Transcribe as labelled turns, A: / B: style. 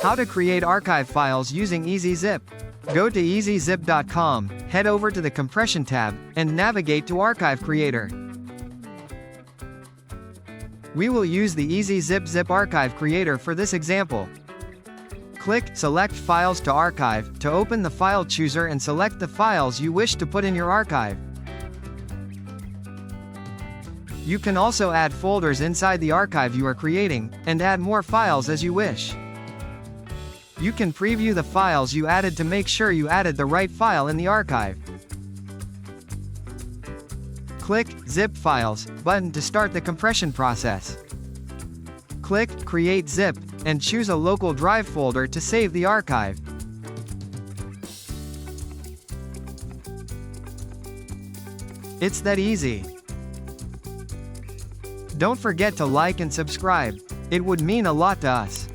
A: How to create archive files using EzyZip. Go to EzyZip.com, head over to the Compression tab, and navigate to Archive Creator. We will use the EzyZip Zip Archive Creator for this example. Click Select Files to Archive to open the file chooser and select the files you wish to put in your archive. You can also add folders inside the archive you are creating, and add more files as you wish. You can preview the files you added to make sure you added the right file in the archive. Click Zip Files button to start the compression process. Click Create Zip, and choose a local drive folder to save the archive. It's that easy. Don't forget to like and subscribe. It would mean a lot to us.